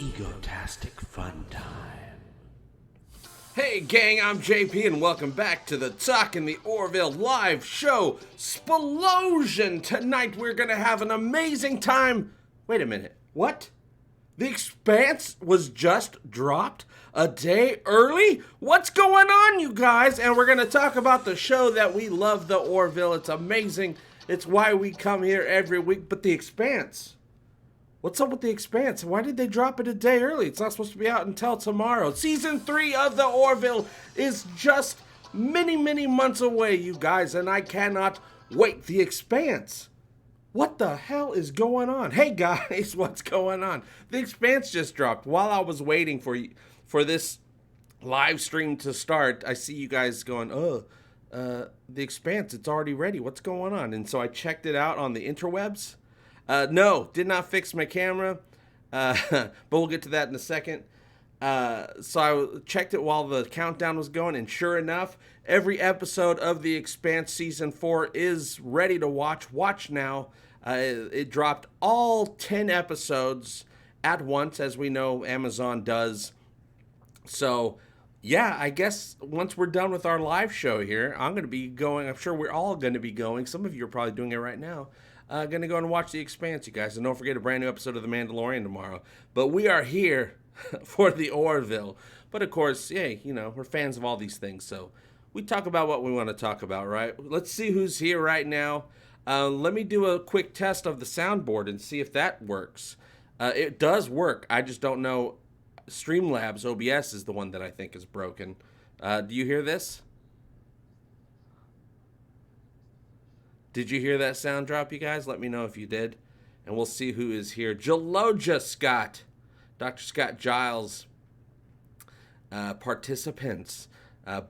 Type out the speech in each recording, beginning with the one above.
Egotastic FunTime. Hey gang, I'm JP and welcome back to the Talkin' the Orville live show, SPLOSION. Tonight we're gonna have an amazing time. Wait a minute, what? The Expanse was just dropped a day early? What's going on, you guys? And we're gonna talk about the show that we love, the Orville. It's amazing. It's why we come here every week. But The Expanse, what's up with The Expanse? Why did they drop it a day early? It's not supposed to be out until tomorrow. Season 3 of the Orville is just many months away, you guys, and I cannot wait. The Expanse. What the hell is going on? Hey guys, what's going on? The Expanse just dropped. While I was waiting for this live stream to start, I see you guys going, The Expanse, it's already ready. What's going on? And so I checked it out on the interwebs. No, did not fix my camera, but we'll get to that in a second. So I checked it while the countdown was going, and sure enough, every episode of The Expanse Season 4 is ready to watch. Watch now. It dropped all 10 episodes at once, as we know Amazon does. So, yeah, I guess once we're done with our live show here, I'm going to be going. I'm sure we're all going to be going. Some of you are probably doing it right now. Going to go and watch The Expanse, you guys. And don't forget a brand new episode of The Mandalorian tomorrow. But we are here for the Orville. But, of course, yeah, you know, we're fans of all these things. So we talk about what we want to talk about, right? Let's see who's here right now. Let me do a quick test of the soundboard and see if that works. It does work. I just don't know. Streamlabs OBS is the one that I think is broken. Do you hear this? Did you hear that sound drop, you guys? Let me know if you did. And we'll see who is here. Jaloja Scott. Dr. Scott Giles. Participants.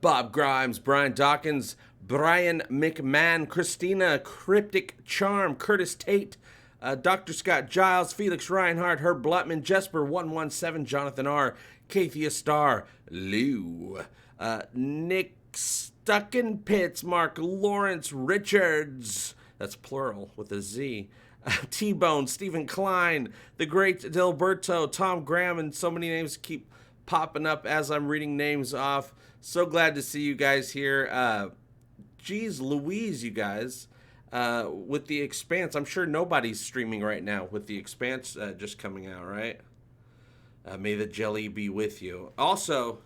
Bob Grimes. Brian Dawkins. Brian McMahon. Christina Cryptic Charm. Curtis Tate. Dr. Scott Giles, Felix Reinhardt, Herb Blutman, Jesper 117, Jonathan R, Kathia Starr, Lou, Nick Stucken Pitts, Mark Lawrence Richards, that's plural with a Z, T-Bone, Stephen Klein, the great Dilberto, Tom Graham, and so many names keep popping up as I'm reading names off. So glad to see you guys here. Geez Louise, you guys. With The Expanse, I'm sure nobody's streaming right now with The Expanse just coming out, right? May the jelly be with you. Also,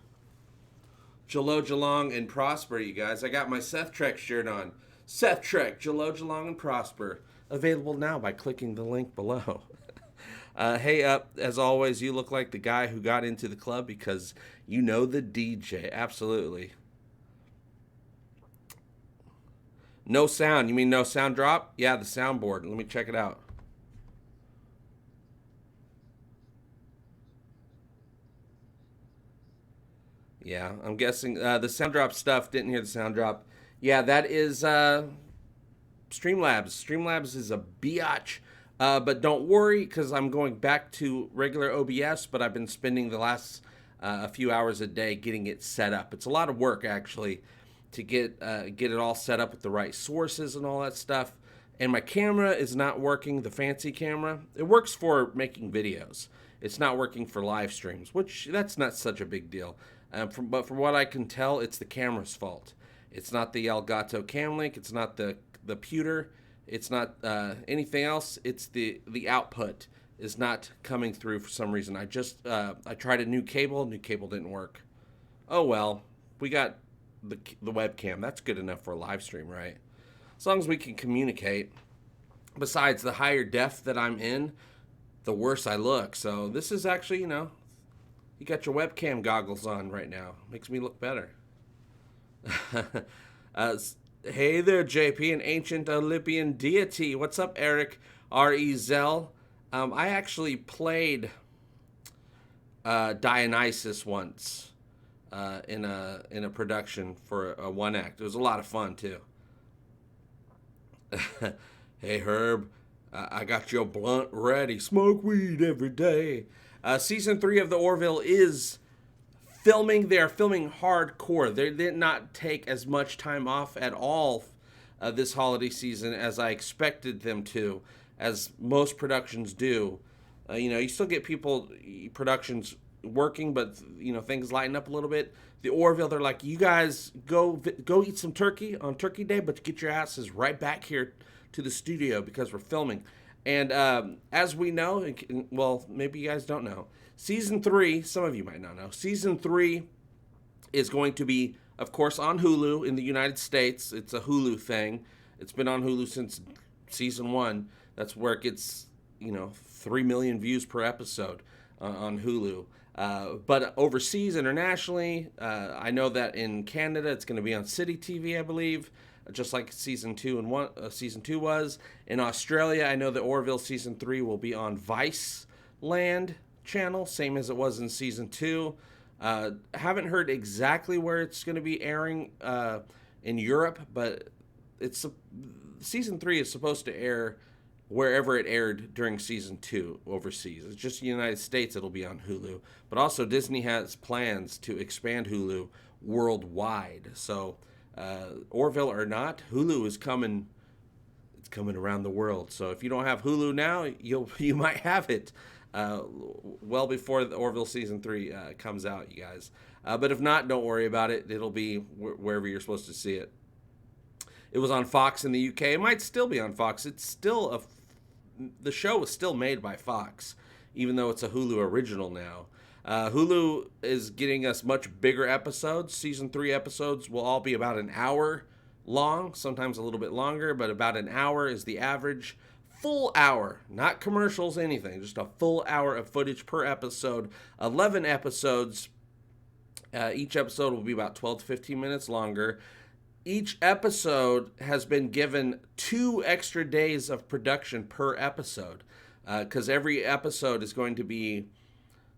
Jalo Jalong and Prosper, you guys. I got my Seth Trek shirt on. Seth Trek, Jalo Jalong and Prosper. Available now by clicking the link below. Hey, as always, you look like the guy who got into the club because you know the DJ. Absolutely. No sound. You mean no sound drop? Yeah, the soundboard. Let me check it out. Yeah, I'm guessing the sound drop stuff. Didn't hear the sound drop. Yeah, that is Streamlabs. Streamlabs is a BEEYATCH. But don't worry, because I'm going back to regular OBS, but I've been spending the last a few hours a day getting it set up. It's a lot of work, actually, to get it all set up with the right sources and all that stuff. And my camera is not working, the fancy camera. It works for making videos. It's not working for live streams, which that's not such a big deal. But from what I can tell, it's the camera's fault. It's not the Elgato Cam Link. It's not the pewter. It's not anything else. It's the output is not coming through for some reason. I tried a new cable. New cable didn't work. Oh well, we got the webcam. That's good enough for a live stream, right? As long as we can communicate. Besides, the higher def that I'm in, the worse I look. So this is actually, you know, you got your webcam goggles on right now. Makes me look better. Hey there, JP, an ancient Olympian deity. What's up, Eric? R.E.Zell. I actually played Dionysus once in a production for a one act. It was a lot of fun too. Hey Herb, I got your blunt ready. Smoke weed every day. Season 3 of the Orville is filming. They're filming hardcore. They did not take as much time off at all this holiday season as I expected them to, as most productions do. You know, you still get productions working, but you know, things lighten up a little bit. The Orville, they're like, you guys go eat some turkey on Turkey Day, but get your asses right back here to the studio because we're filming. And as we know, well, maybe you guys don't know, Season 3, some of you might not know, Season 3 is going to be, of course, on Hulu in the United States. It's a Hulu thing. It's been on Hulu since Season 1. That's where it gets, you know, 3 million views per episode on Hulu. But overseas, internationally, I know that in Canada it's going to be on City TV, I believe, just like Season 2 was. In Australia, I know that Orville Season 3 will be on Vice Land channel, same as it was in Season 2. Haven't heard exactly where it's going to be airing in Europe, but Season 3 is supposed to air wherever it aired during season 2 overseas. It's just the United States it'll be on Hulu. But also Disney has plans to expand Hulu worldwide. So Orville or not, Hulu is coming. It's coming around the world. So if you don't have Hulu now, you might have it well before the Orville season 3 comes out, you guys. But if not, don't worry about it. It'll be wherever you're supposed to see it. It was on Fox in the UK. It might still be on Fox. It's still the show is still made by Fox, even though it's a Hulu original now. Hulu is getting us much bigger episodes. Season 3 episodes will all be about an hour long, sometimes a little bit longer, but about an hour is the average. Full hour, not commercials, anything, just a full hour of footage per episode. 11 episodes. Each episode will be about 12 to 15 minutes longer. Each episode has been given 2 extra days of production per episode, because every episode is going to be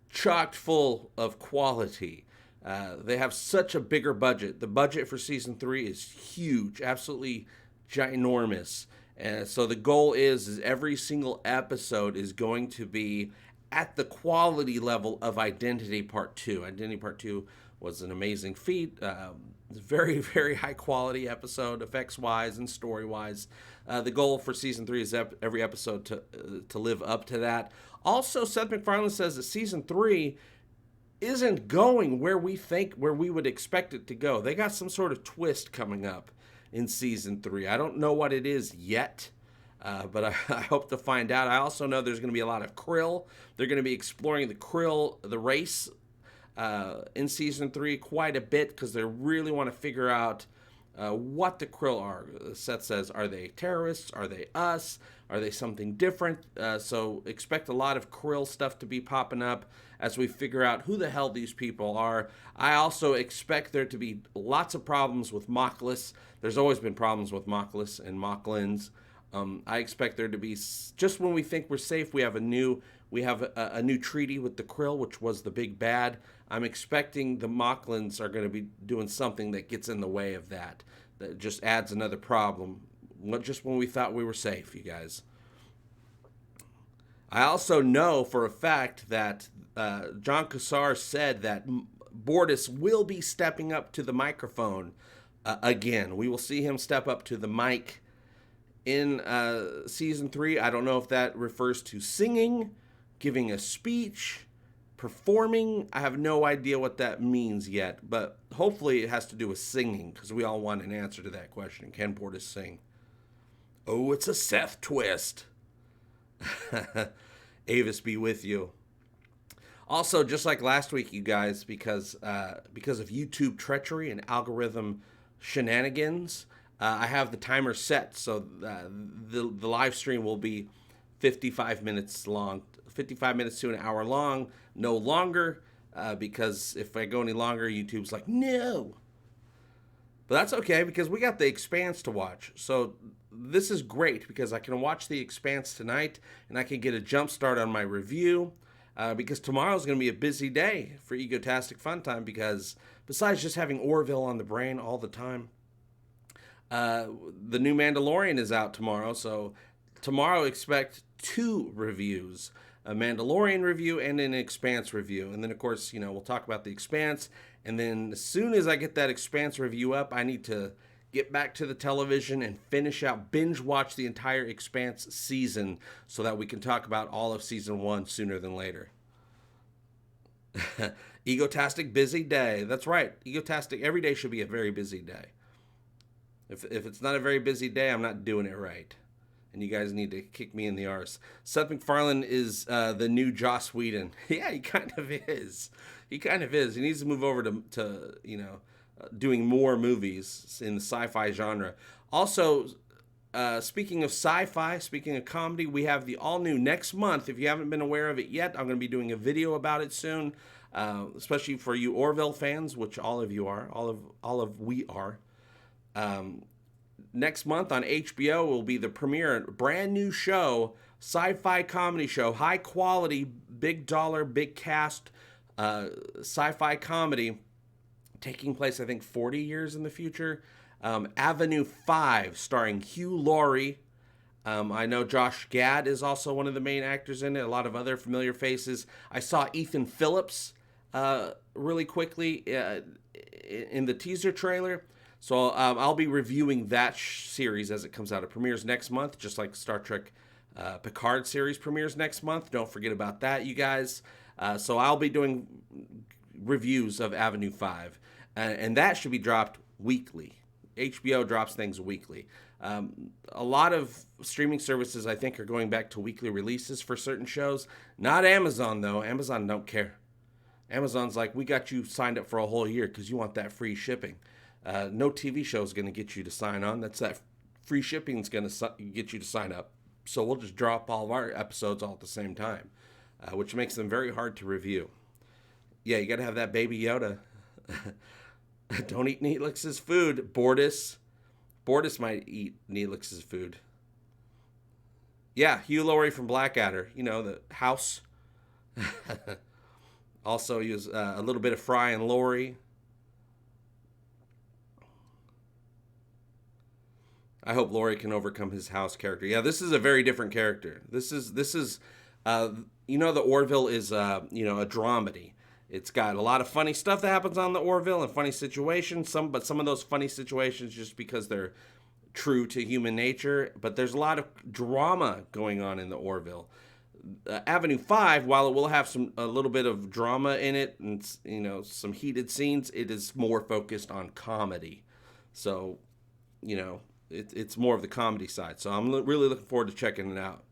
chocked full of quality. They have such a bigger budget. The budget for season 3 is huge, absolutely ginormous. And so the goal is every single episode is going to be at the quality level of Identity Part 2. Identity Part 2 was an amazing feat. Very, very high quality episode, effects-wise and story-wise. The goal for season 3 is every episode to live up to that. Also, Seth MacFarlane says that season 3 isn't going where we would expect it to go. They got some sort of twist coming up in season 3. I don't know what it is yet, but I hope to find out. I also know there's going to be a lot of krill. They're going to be exploring the krill, the race, in season 3 quite a bit, because they really want to figure out what the krill are. Seth says, are they terrorists? Are they us? Are they something different? So expect a lot of krill stuff to be popping up as we figure out who the hell these people are. I also expect there to be lots of problems with Mockless. There's always been problems with Mockless and Mocklins. I expect there to be, just when we think we're safe, we have a new treaty with the krill, which was the big bad. I'm expecting the Mocklins are going to be doing something that gets in the way of that just adds another problem, just when we thought we were safe, you guys. I also know for a fact that John Cassar said that Bortus will be stepping up to the microphone again. We will see him step up to the mic in season 3. I don't know if that refers to singing, giving a speech, performing. I have no idea what that means yet, but hopefully it has to do with singing, because we all want an answer to that question. Can Bortus sing? Oh, it's a Seth twist. Avis be with you. Also, just like last week, you guys, because of YouTube treachery and algorithm shenanigans, I have the timer set, so the live stream will be 55 minutes long, 55 minutes to an hour long, no longer, because if I go any longer, YouTube's like, no. But that's okay, because we got The Expanse to watch. So this is great, because I can watch The Expanse tonight, and I can get a jump start on my review, because tomorrow's going to be a busy day for Egotastic FunTime, because besides just having Orville on the brain all the time, the new Mandalorian is out tomorrow, so tomorrow expect 2 reviews, a Mandalorian review and an Expanse review. And then, of course, we'll talk about the Expanse, and then as soon as I get that Expanse review up, I need to get back to the television and binge watch the entire Expanse season, so that we can talk about all of season 1 sooner than later. Egotastic busy day. That's right. Egotastic, every day should be a very busy day. If it's not a very busy day, I'm not doing it right. And you guys need to kick me in the arse. Seth MacFarlane is the new Joss Whedon. Yeah, he kind of is. He kind of is. He needs to move over to doing more movies in the sci-fi genre. Also, speaking of sci-fi, speaking of comedy, we have the all-new next month. If you haven't been aware of it yet, I'm going to be doing a video about it soon, especially for you Orville fans, which all of you are. All of we are. Next month on HBO will be the premiere, brand new show, sci-fi comedy show, high quality, big dollar, big cast, sci-fi comedy, taking place, I think, 40 years in the future. Avenue 5, starring Hugh Laurie, I know Josh Gad is also one of the main actors in it. A lot of other familiar faces. I saw Ethan Phillips really quickly in the teaser trailer. So I'll be reviewing that series as it comes out. It premieres next month, just like Star Trek Picard series premieres next month. Don't forget about that, you guys. So I'll be doing reviews of Avenue 5. And that should be dropped weekly. HBO drops things weekly. A lot of streaming services, I think, are going back to weekly releases for certain shows. Not Amazon, though. Amazon don't care. Amazon's like, we got you signed up for a whole year because you want that free shipping. No TV show is going to get you to sign on. That free shipping is going to get you to sign up. So we'll just drop all of our episodes all at the same time, which makes them very hard to review. Yeah, you got to have that Baby Yoda. Don't eat Neelix's food, Bortus. Bortus might eat Neelix's food. Yeah, Hugh Laurie from Blackadder. You know, the house. Also, he was a little bit of Fry and Laurie. I hope Laurie can overcome his house character. Yeah, this is a very different character. This is you know, the Orville is you know, a dramedy. It's got a lot of funny stuff that happens on the Orville and funny situations. But some of those funny situations just because they're true to human nature. But there's a lot of drama going on in the Orville. Avenue 5, while it will have a little bit of drama in it and, you know, some heated scenes, it is more focused on comedy. So, you know, it's more of the comedy side. So I'm really looking forward to checking it out.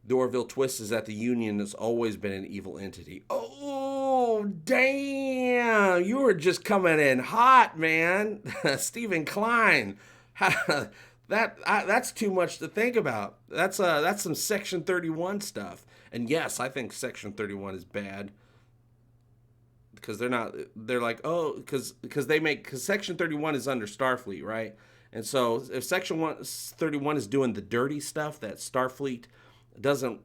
The Orville twist is that the Union has always been an evil entity. Oh, damn. You were just coming in hot, man. Stephen Klein. That's too much to think about. That's some Section 31 stuff. And yes, I think Section 31 is bad. Because they're like, oh, because Section 31 is under Starfleet, right? And so if Section 31 is doing the dirty stuff that Starfleet doesn't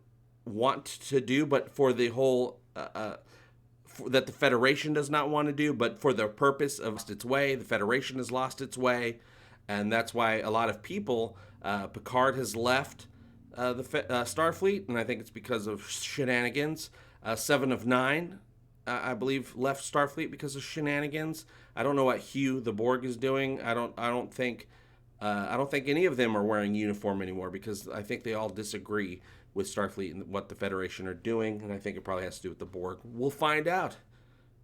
want to do, but for the whole that the Federation does not want to do, but for the purpose of its way, the Federation has lost its way, and that's why a lot of people, Picard has left the Starfleet, and I think it's because of shenanigans. 7 of 9, I believe, left Starfleet because of shenanigans. I don't know what Hugh the Borg is doing. I don't think any of them are wearing uniform anymore because I think they all disagree with Starfleet and what the Federation are doing, and I think it probably has to do with the Borg. We'll find out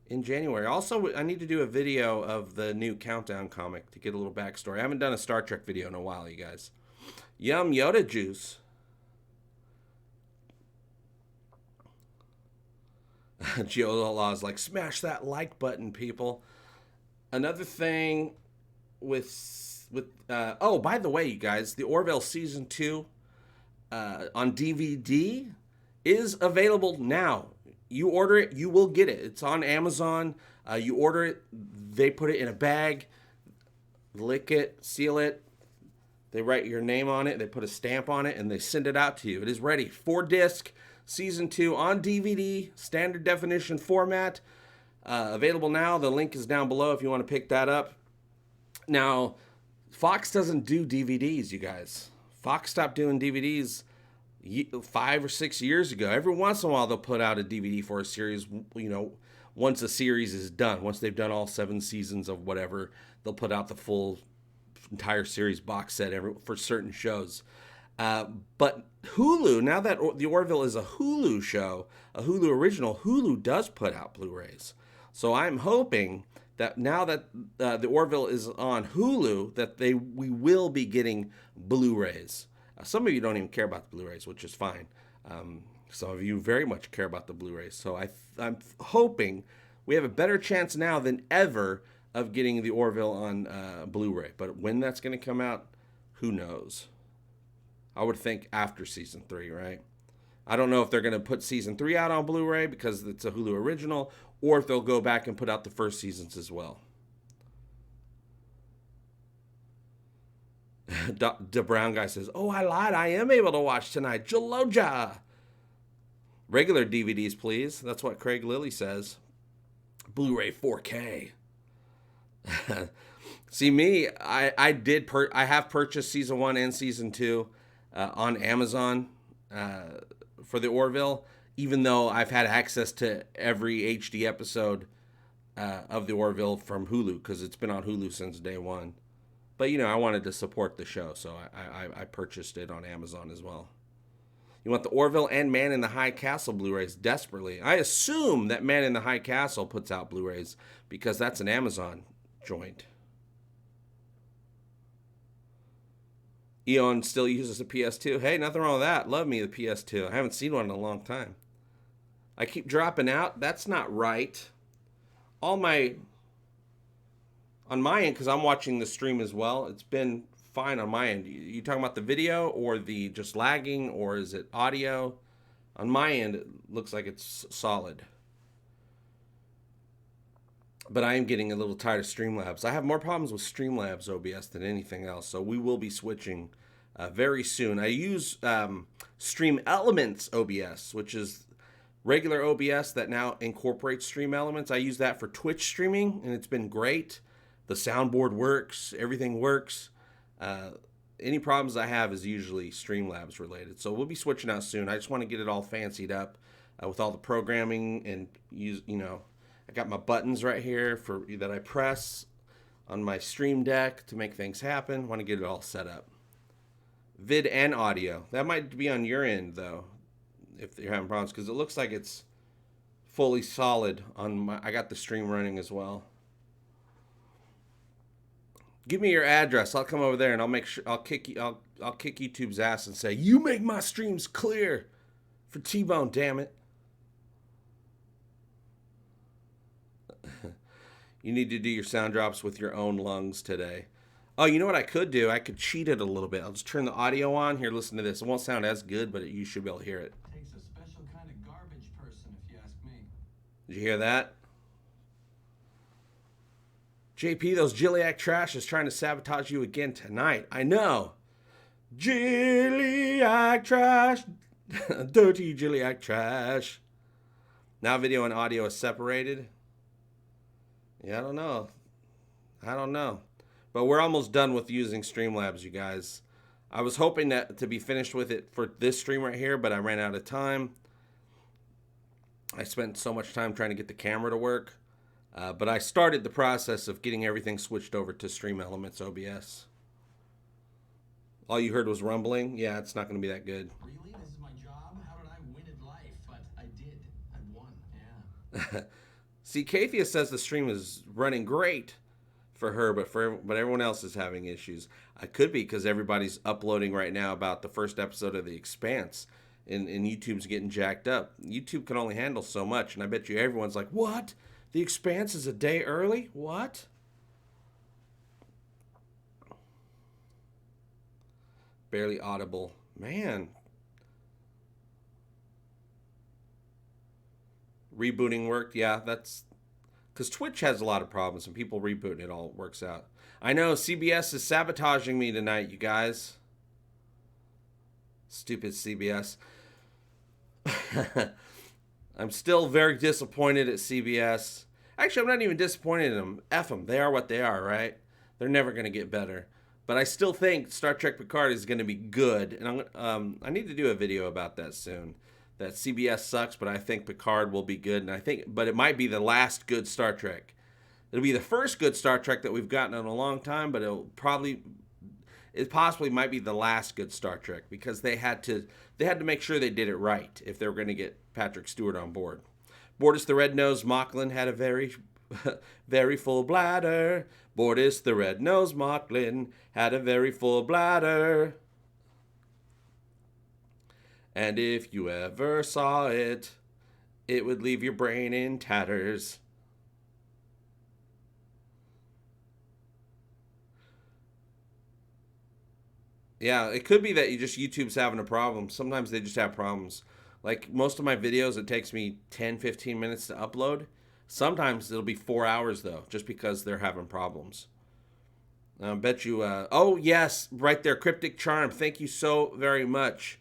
in January. Also, I need to do a video of the new Countdown comic to get a little backstory. I haven't done a Star Trek video in a while, you guys. Yum Yoda juice. Gio Law's like, smash that like button, people. Another thing with oh, by the way, you guys, the Orville Season 2 on DVD is available now. You order it, you will get it. It's on Amazon. You order it, they put it in a bag, lick it, seal it. They write your name on it, they put a stamp on it, and they send it out to you. It is ready. 4-disc, Season 2 on DVD, standard definition format. Available now. The link is down below if you want to pick that up. Now, Fox doesn't do DVDs, you guys. Fox stopped doing DVDs 5 or 6 years ago. Every once in a while, they'll put out a DVD for a series, you know, once a series is done. Once they've done all 7 seasons of whatever, they'll put out the full entire series box set for certain shows. But Hulu, now that the Orville is a Hulu show, a Hulu original, Hulu does put out Blu-rays. So I'm hoping that now that the Orville is on Hulu, that we will be getting Blu-rays. Some of you don't even care about the Blu-rays, which is fine. Some of you very much care about the Blu-rays. So I'm hoping we have a better chance now than ever of getting the Orville on Blu-ray. But when that's going to come out, who knows? I would think after Season 3, right? I don't know if they're going to put Season 3 out on Blu-ray because it's a Hulu original, or if they'll go back and put out the first seasons as well. The Brown guy says, oh, I lied. I am able to watch tonight. Jaloja. Regular DVDs, please. That's what Craig Lilly says. Blu-ray 4K. See me, I have purchased season 1 and season 2 on Amazon for the Orville, even though I've had access to every HD episode of the Orville from Hulu, because it's been on Hulu since day one. But I wanted to support the show, so I purchased it on Amazon as well. You want the Orville and Man in the High Castle Blu-rays desperately. I assume that Man in the High Castle puts out Blu-rays because that's an Amazon joint. Eon still uses a PS2. Hey, nothing wrong with that. Love me the PS2. I haven't seen one in a long time. I keep dropping out. That's not right. On my end, because I'm watching the stream as well, it's been fine on my end. You talking about the video or the just lagging, or is it audio? On my end, it looks like it's solid. But I am getting a little tired of Streamlabs. I have more problems with Streamlabs OBS than anything else, so we will be switching very soon. I use Stream Elements OBS, which is regular OBS that now incorporates Stream Elements. I use that for Twitch streaming, and it's been great. The soundboard works. Everything works. Any problems I have is usually Streamlabs related. So we'll be switching out soon. I just want to get it all fancied up with all the programming and use, I got my buttons right here that I press on my Stream Deck to make things happen. Want to get it all set up. Vid and audio. That might be on your end, though, if you're having problems, because it looks like it's fully solid on I got the stream running as well. Give me your address. I'll come over there and I'll make sure I'll kick YouTube's ass and say, you make my streams clear for T-Bone, damn it. You need to do your sound drops with your own lungs today. Oh, you know what I could do? I could cheat it a little bit. I'll just turn the audio on. Here, listen to this. It won't sound as good, but you should be able to hear it. Takes a special kind of garbage person, if you ask me. Did you hear that? JP, those Gilliac trash is trying to sabotage you again tonight. I know. Gilliac trash. Dirty Gilliac trash. Now video and audio is separated. Yeah, I don't know. But we're almost done with using Streamlabs, you guys. I was hoping to be finished with it for this stream right here, but I ran out of time. I spent so much time trying to get the camera to work. But I started the process of getting everything switched over to Stream Elements OBS. All you heard was rumbling. Yeah, it's not going to be that good. Really? This is my job? How did I win at life? But I did. I won. Yeah. See, Kathia says the stream is running great for her, but everyone else is having issues. I could be because everybody's uploading right now about the first episode of The Expanse, and YouTube's getting jacked up. YouTube can only handle so much, and I bet you everyone's like, what? The Expanse is a day early? What? Barely audible. Man. Rebooting worked. Yeah, that's... Because Twitch has a lot of problems, and people reboot and it all works out. I know, CBS is sabotaging me tonight, you guys. Stupid CBS. I'm still very disappointed at CBS. Actually, I'm not even disappointed in them. F them. They are what they are, right? They're never going to get better. But I still think Star Trek Picard is going to be good. And I need to do a video about that soon. That CBS sucks, but I think Picard will be good. But it might be the last good Star Trek. It'll be the first good Star Trek that we've gotten in a long time, but it possibly might be the last good Star Trek, because they had to make sure they did it right if they were going to get Patrick Stewart on board. Bortus the Red-Nosed Mocklin had a very, very full bladder. Bortus the Red-Nosed Mocklin had a very full bladder. And if you ever saw it, it would leave your brain in tatters. Yeah, it could be that YouTube's having a problem. Sometimes they just have problems. Like most of my videos, it takes me 10, 15 minutes to upload. Sometimes it'll be 4 hours, though, just because they're having problems. I bet you... oh, yes, right there, Cryptic Charm. Thank you so very much.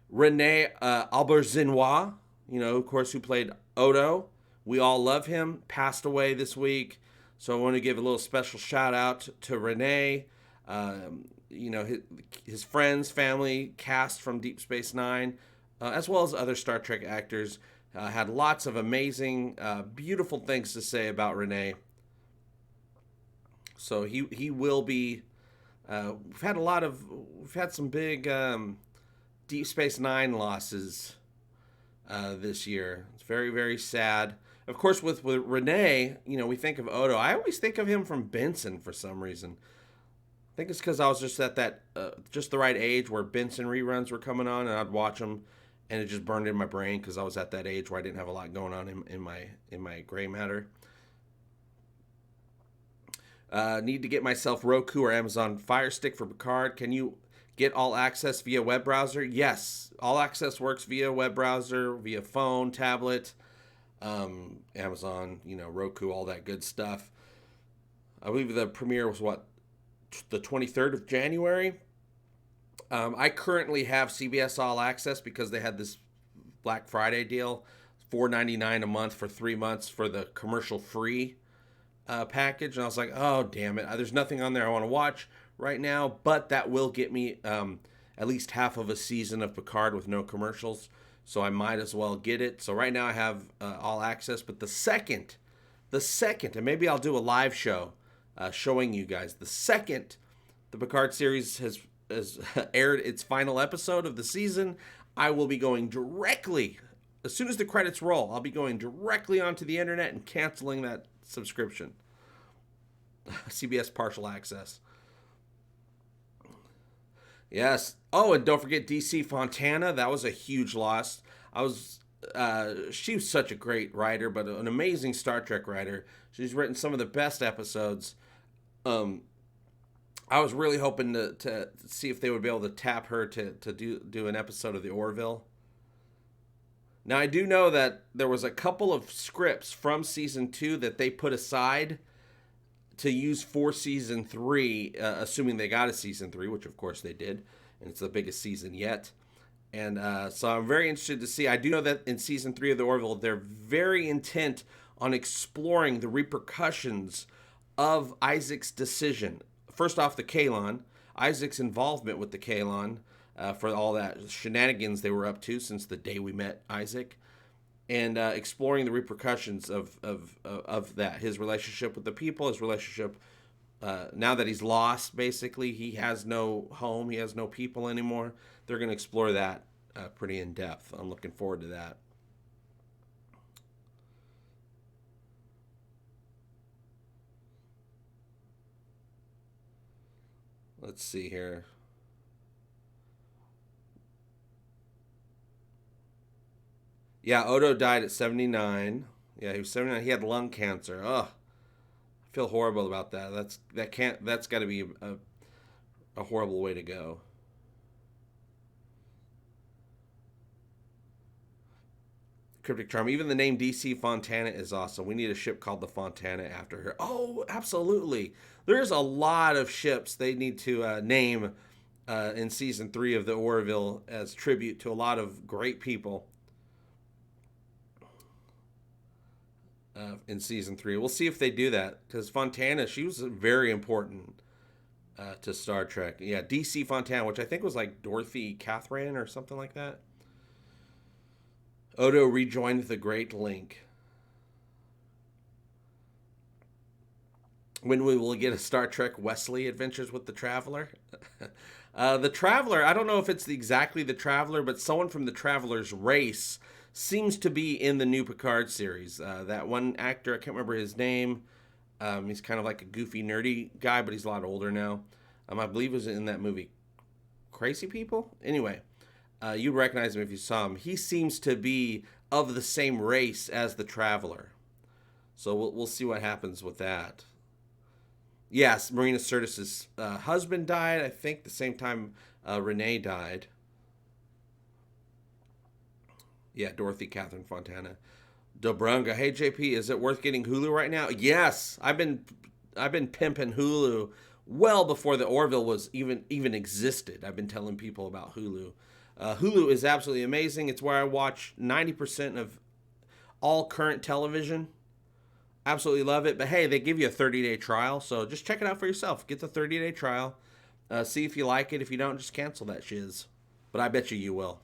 Rene Alberzinois, of course, who played Odo. We all love him. Passed away this week. So I want to give a little special shout out to Renee, you know, his friends, family, cast from Deep Space Nine, as well as other Star Trek actors. Had lots of amazing, beautiful things to say about Renee. So he will be. We've had some big Deep Space Nine losses this year. It's very, very sad. Of course, with Renee, you know, we think of Odo. I always think of him from Benson for some reason. I think it's because I was just at that, just the right age where Benson reruns were coming on, and I'd watch them, and it just burned in my brain because I was at that age where I didn't have a lot going on in my gray matter. Need to get myself Roku or Amazon Fire Stick for Picard. Can you get All Access via web browser? Yes, All Access works via web browser, via phone, tablet, Amazon, you know, Roku, all that good stuff. I believe the premiere was the 23rd of January. I currently have CBS All Access because they had this Black Friday deal, $4.99 a month for 3 months for the commercial-free package. And I was like, oh, damn it. There's nothing on there I want to watch right now, but that will get me at least half of a season of Picard with no commercials. So I might as well get it. So right now I have All Access, but the second, and maybe I'll do a live show showing you guys, the second the Picard series has aired its final episode of the season, I will be going directly, as soon as the credits roll, I'll be going directly onto the internet and canceling that subscription. CBS partial access. Yes. Oh, and don't forget DC Fontana. That was a huge loss. She was such a great writer, but an amazing Star Trek writer. She's written some of the best episodes. I was really hoping to see if they would be able to tap her to do an episode of the Orville. Now, I do know that there was a couple of scripts from season 2 that they put aside to use for season 3, assuming they got a season 3, which of course they did, and it's the biggest season yet. And so I'm very interested to see. I do know that in season 3 of the Orville, they're very intent on exploring the repercussions of Isaac's decision. First off, the Kaylon, Isaac's involvement with the Kaylon, for all that shenanigans they were up to since the day we met Isaac, and exploring the repercussions of that, his relationship with the people, his relationship now that he's lost, basically, he has no home, he has no people anymore. They're going to explore that pretty in depth. I'm looking forward to that. Let's see here. Yeah, Odo died at 79. Yeah, he was 79. He had lung cancer. Ugh. I feel horrible about that. That's got to be a horrible way to go. Cryptic Charm. Even the name DC Fontana is awesome. We need a ship called the Fontana after her. Oh, absolutely. There's a lot of ships they need to name in season 3 of the Orville as tribute to a lot of great people in season 3. We'll see if they do that, because Fontana, she was very important to Star Trek. Yeah, DC Fontana, which I think was like Dorothy Catherine or something like that. Odo rejoined the Great Link. When we will get a Star Trek Wesley Adventures with the Traveler. The Traveler, I don't know if it's exactly the Traveler, but someone from the Traveler's race seems to be in the new Picard series. That one actor, I can't remember his name. He's kind of like a goofy, nerdy guy, but he's a lot older now. I believe he was in that movie Crazy People? Anyway, you'd recognize him if you saw him. He seems to be of the same race as the Traveler. So we'll see what happens with that. Yes, Marina Sirtis' husband died, I think, the same time Renee died. Yeah, Dorothy Catherine Fontana. Dobrunga. Hey, JP, is it worth getting Hulu right now? Yes, I've been pimping Hulu well before the Orville was even existed. I've been telling people about Hulu. Hulu is absolutely amazing. It's where I watch 90% of all current television. Absolutely love it. But hey, they give you a 30-day trial, so just check it out for yourself. Get the 30-day trial. See if you like it. If you don't, just cancel that shiz. But I bet you will.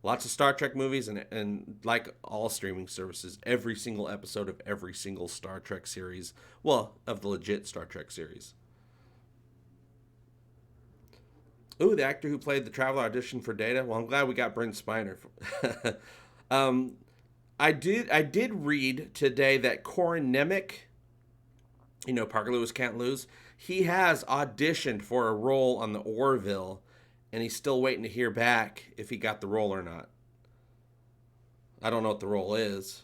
Lots of Star Trek movies, and like all streaming services, every single episode of every single Star Trek series. Well, of the legit Star Trek series. Ooh, the actor who played the Traveler auditioned for Data. Well, I'm glad we got Brent Spiner. I did read today that Corin Nemec, Parker Lewis Can't Lose, he has auditioned for a role on the Orville, and he's still waiting to hear back if he got the role or not. I don't know what the role is.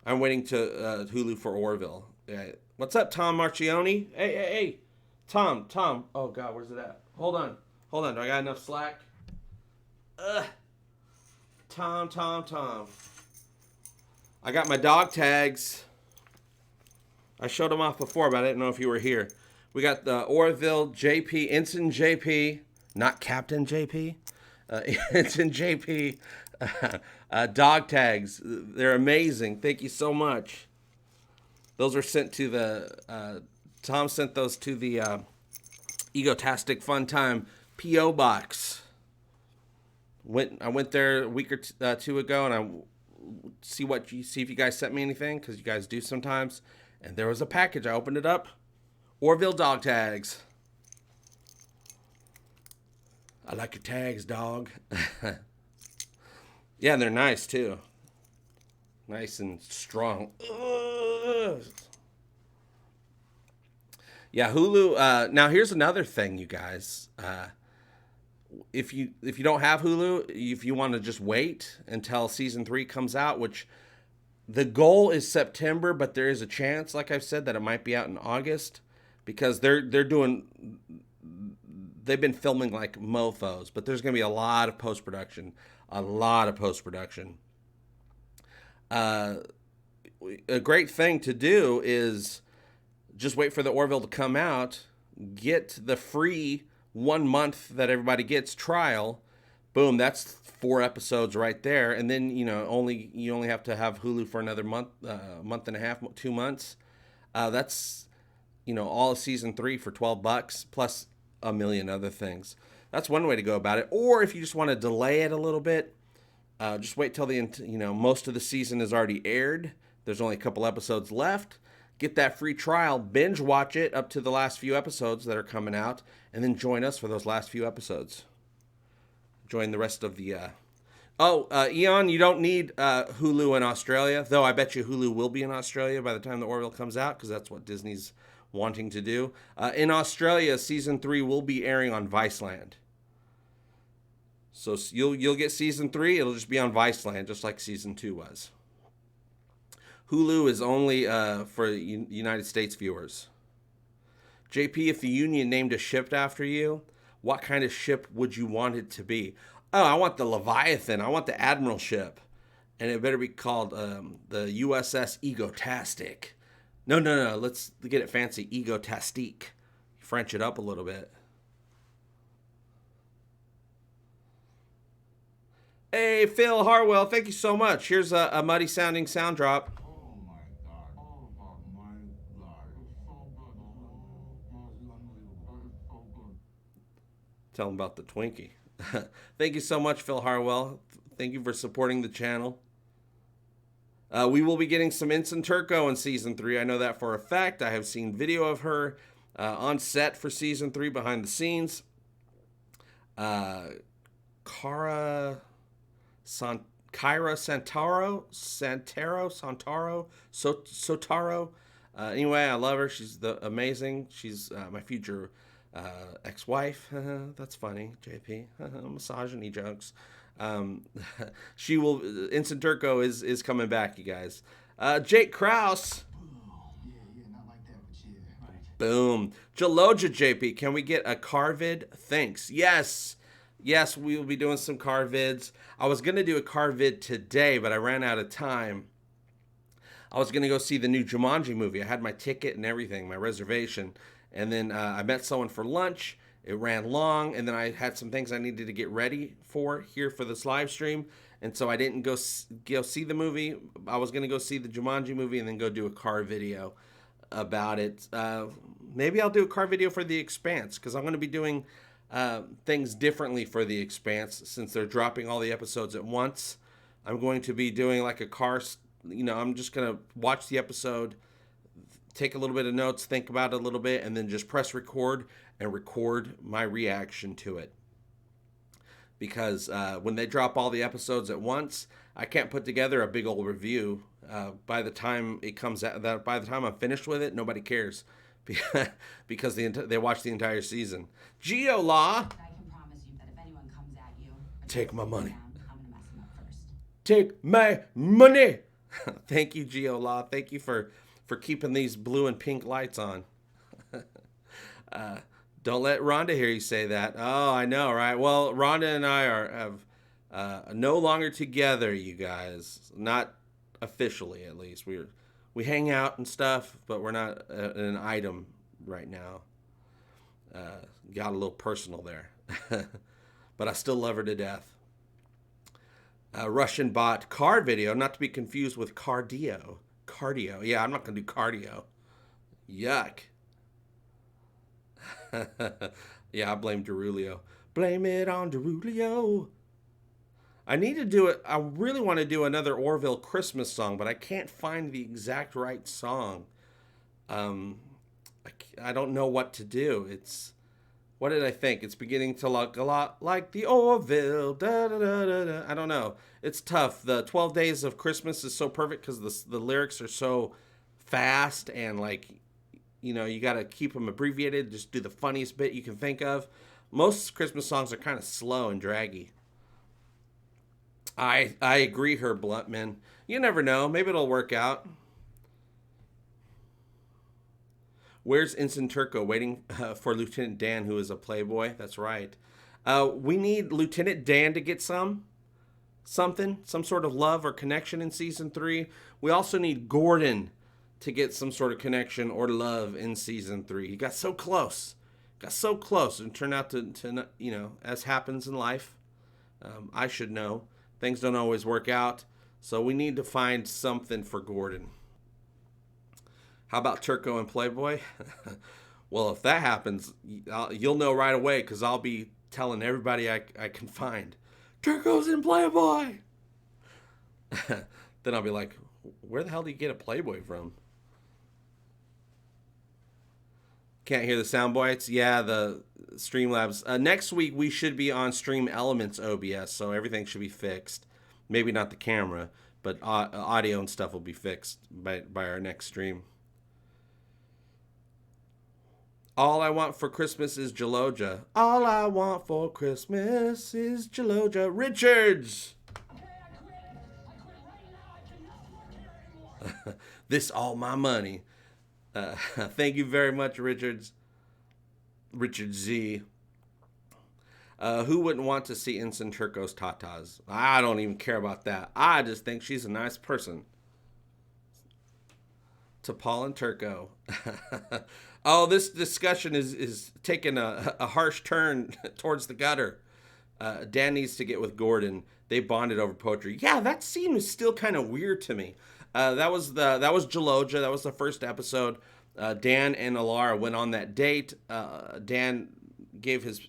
I'm waiting to Hulu for Orville. Yeah. What's up, Tom Marchioni? Hey. Tom. Oh, God, where's it at? Hold on. Do I got enough slack? Tom. I got my dog tags. I showed them off before, but I didn't know if you were here. We got the Orville JP, Ensign JP, not Captain JP. Ensign JP dog tags. They're amazing. Thank you so much. Those were sent to the... Tom sent those to the Egotastic FunTime P.O. Box. I went there a week or two ago, and I see if you guys sent me anything, because you guys do sometimes. And there was a package. I opened it up. Orville dog tags. I like your tags, dog. Yeah, and they're nice too. Nice and strong. Yeah, Hulu. Now here's another thing, you guys. If you don't have Hulu, if you want to just wait until season 3 comes out, which the goal is September, but there is a chance, like I've said, that it might be out in August, because they've been filming like mofos, but there's going to be a lot of post-production. A great thing to do is just wait for the Orville to come out, get the free 1 month that everybody gets trial. Boom, that's 4 episodes right there. And then, you only have to have Hulu for another month and a half, 2 months. That's, all of season 3 for $12 plus a million other things. That's one way to go about it. Or if you just want to delay it a little bit, just wait till most of the season is already aired. There's only a couple episodes left. Get that free trial, binge watch it up to the last few episodes that are coming out, and then join us for those last few episodes. Join the rest of the... Eon, you don't need Hulu in Australia, though I bet you Hulu will be in Australia by the time the Orville comes out, because that's what Disney's wanting to do. In Australia, season 3 will be airing on Viceland. So you'll get season 3, it'll just be on Viceland, just like season 2 was. Hulu is only for United States viewers. JP, if the Union named a ship after you, what kind of ship would you want it to be? Oh, I want the Leviathan. I want the Admiral ship. And it better be called the USS Egotastic. No. Let's get it fancy. Egotastique. French it up a little bit. Hey, Phil Harwell, thank you so much. Here's a muddy sounding sound drop. Oh my God. Oh my God. It's so good. It's so good. Tell them about the Twinkie. Thank you so much, Phil Harwell. Thank you for supporting the channel. We will be getting some Ensign Turco in season 3. I know that for a fact. I have seen video of her on set for season 3 behind the scenes. Kyra Sotaro. Anyway, I love her. She's amazing. She's my future ex-wife. That's funny, JP. Misogyny jokes. She will. Ensign Turco is coming back, you guys. Jake Krause. Yeah, not like that, but yeah. Right. Boom. Jaloja JP. Can we get a car vid? Thanks. Yes, we will be doing some car vids. I was gonna do a car vid today, but I ran out of time. I was gonna go see the new Jumanji movie. I had my ticket and everything, my reservation. And then I met someone for lunch, it ran long, and then I had some things I needed to get ready for here for this live stream, and so I didn't go see the movie. I was gonna go see the Jumanji movie and then go do a car video about it. Maybe I'll do a car video for The Expanse, because I'm going to be doing things differently for The Expanse since they're dropping all the episodes at once. I'm going to be doing like a car, I'm just going to watch the episode, take a little bit of notes, think about it a little bit, and then just press record and record my reaction to it. Because when they drop all the episodes at once, I can't put together a big old review. By the time it comes out, by the time I'm finished with it, nobody cares because they watch the entire season. Geo Law. I can promise you that if anyone comes at you, Take my money. I'm gonna mess them up first. Take my money. Thank you, Geo Law. Thank you for keeping these blue and pink lights on. Don't let Rhonda hear you say that. Oh, I know, right? Well, Rhonda and I have no longer together, you guys. Not officially, at least. We hang out and stuff, but we're not an item right now. Got a little personal there. But I still love her to death. Russian bot car video, not to be confused with cardio. Cardio. Yeah, I'm not going to do cardio. Yuck. Yeah, I blame Derulio. Blame it on Derulio. I need to do it. I really want to do another Orville Christmas song, but I can't find the exact right song. I don't know what to do. What did I think? It's beginning to look a lot like the Orville. Da, da, da, da, da. I don't know. It's tough. The 12 Days of Christmas is so perfect because the lyrics are so fast and you got to keep them abbreviated. Just do the funniest bit you can think of. Most Christmas songs are kind of slow and draggy. I agree, Herb Bluntman. You never know. Maybe it'll work out. Where's Ensign Turco? Waiting for Lieutenant Dan, who is a playboy. That's right. We need Lieutenant Dan to get some sort of love or connection in season 3. We also need Gordon to get some sort of connection or love in season 3. He got so close. And turned out to as happens in life. I should know. Things don't always work out. So we need to find something for Gordon. How about Turco and Playboy? Well, if that happens, you'll know right away because I'll be telling everybody I can find. Turco's in Playboy! Then I'll be like, where the hell do you get a Playboy from? Can't hear the sound bites? Yeah, the Streamlabs. Next week, we should be on Stream Elements OBS, so everything should be fixed. Maybe not the camera, but audio and stuff will be fixed by our next stream. All I want for Christmas is Geloja. All I want for Christmas is Geloja. Richards! Okay, I quit right now. I cannot work here anymore. This all my money. Thank you very much, Richards. Richard Z. Who wouldn't want to see Ensign Turco's tatas? I don't even care about that. I just think she's a nice person. To Paul and Turco. Oh, this discussion is taking a harsh turn towards the gutter. Dan needs to get with Gordon. They bonded over poetry. Yeah, that scene was still kind of weird to me. That was Geloja. That was the first episode. Dan and Alara went on that date. Dan gave his,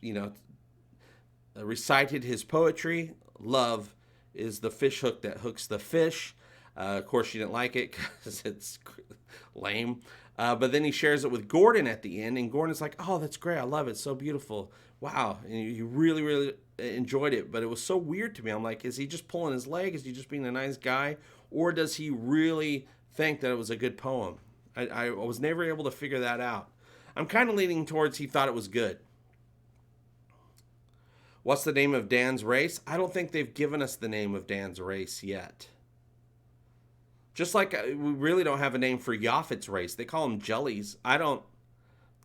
recited his poetry. Love is the fish hook that hooks the fish. Of course, she didn't like it because it's lame. But then he shares it with Gordon at the end, and Gordon's like, oh, that's great. I love it. So beautiful. Wow. And you really, really enjoyed it. But it was so weird to me. I'm like, is he just pulling his leg? Is he just being a nice guy? Or does he really think that it was a good poem? I was never able to figure that out. I'm kind of leaning towards he thought it was good. What's the name of Dan's race? I don't think they've given us the name of Dan's race yet. Just like we really don't have a name for Yaphet's race. They call them jellies. That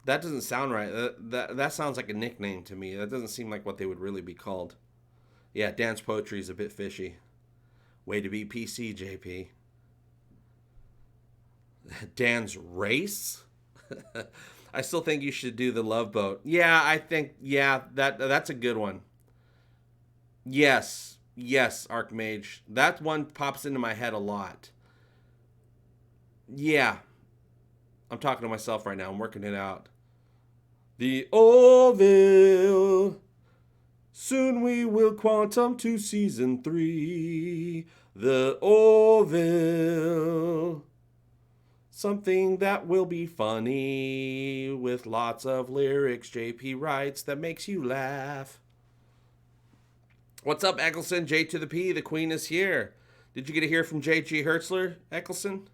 doesn't sound right. That sounds like a nickname to me. That doesn't seem like what they would really be called. Yeah, Dan's poetry is a bit fishy. Way to be PC, JP. Dan's race? I still think you should do the Love Boat. Yeah, I think, yeah, that's a good one. Yes, Archmage. That one pops into my head a lot. Yeah. I'm talking to myself right now. I'm working it out. The Orville. Soon we will quantum to season 3. The Orville. Something that will be funny with lots of lyrics JP writes that makes you laugh. What's up, Eccleston? J to the P, the queen is here. Did you get to hear from J.G. Hertzler, Eccleston?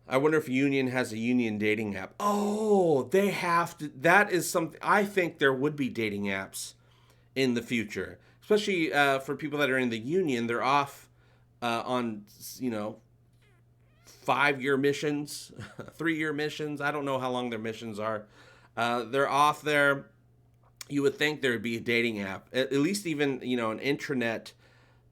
I wonder if Union has a Union dating app. Oh, they have to. That is something. I think there would be dating apps in the future, especially for people that are in the Union. They're off on, 5-year missions, 3-year missions. I don't know how long their missions are. They're off there. You would think there would be a dating app, at least even, an intranet,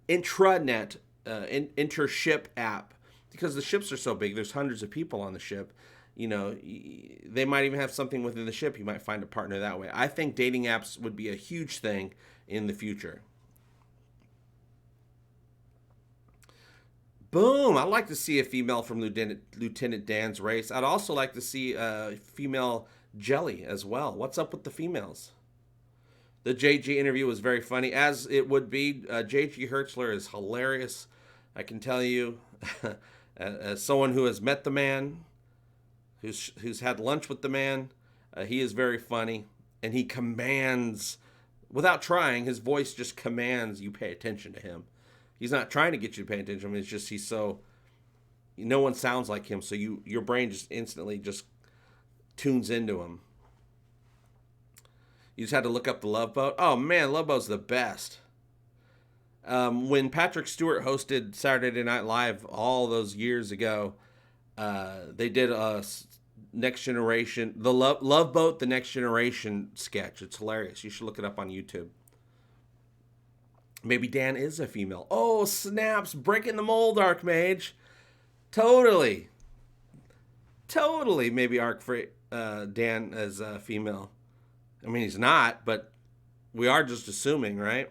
intership app, because the ships are so big. There's hundreds of people on the ship. They might even have something within the ship. You might find a partner that way. I think dating apps would be a huge thing in the future. Boom! I'd like to see a female from Lieutenant Dan's race. I'd also like to see a female Jelly as well. What's up with the females? The JG interview was very funny, as it would be. JG Hertzler is hilarious. I can tell you, as someone who has met the man, who's had lunch with the man, he is very funny, and he commands, without trying, his voice just commands you pay attention to him. He's not trying to get you to pay attention. It's just he's so, no one sounds like him, so your brain just instantly just tunes into him. You just had to look up the Love Boat. Oh man, Love Boat's the best. When Patrick Stewart hosted Saturday Night Live all those years ago, they did a Next Generation, the Love Boat, the Next Generation sketch. It's hilarious. You should look it up on YouTube. Maybe Dan is a female. Oh, snaps. Breaking the mold, Archmage. Totally. Maybe Dan is a female. I mean, he's not, but we are just assuming, right?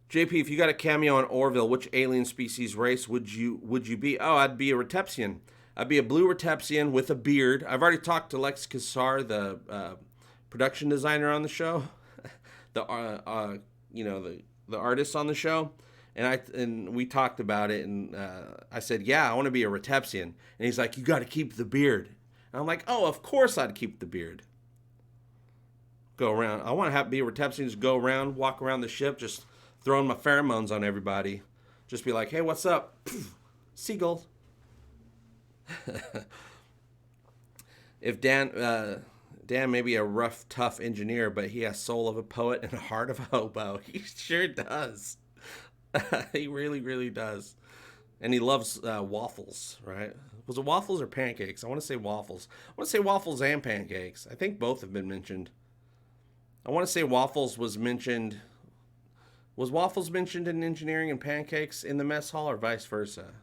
JP, if you got a cameo on Orville, which alien species race would you be? Oh, I'd be a Retepsian. I'd be a blue Retepsian with a beard. I've already talked to Lex Kassar, the production designer on the show, the artist on the show, and we talked about it, and I said, yeah, I want to be a Retepsian, and he's like, you got to keep the beard. And I'm like, oh, of course I'd keep the beard. Go around. I want to be a Retepsian, just go around, walk around the ship, just throwing my pheromones on everybody. Just be like, hey, what's up? Seagull. If Dan may be a rough, tough engineer, but he has soul of a poet and a heart of a hobo. He sure does. He really, really does. And he loves waffles, right? Was it waffles or pancakes? I want to say waffles. I want to say waffles and pancakes. I think both have been mentioned. I want to say waffles was mentioned. Was waffles mentioned in engineering and pancakes in the mess hall, or vice versa?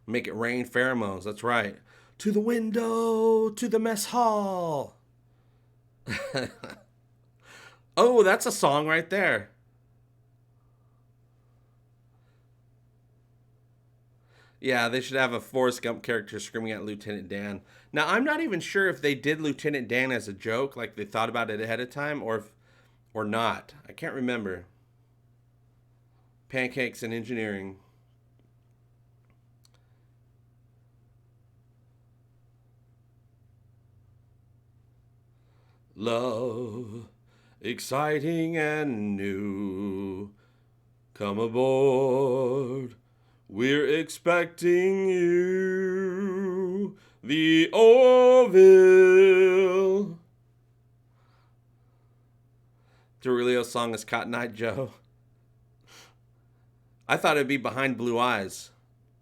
Make it rain pheromones. That's right. To the window, to the mess hall. Oh, that's a song right there. Yeah, they should have a Forrest Gump character screaming at Lieutenant Dan. Now, I'm not even sure if they did Lieutenant Dan as a joke, like they thought about it ahead of time, or not. I can't remember. Pancakes and engineering. Love, exciting and new. Come aboard. We're expecting you, the Orville. Derelio's song is Cotton Eye Joe. I thought it'd be Behind Blue Eyes.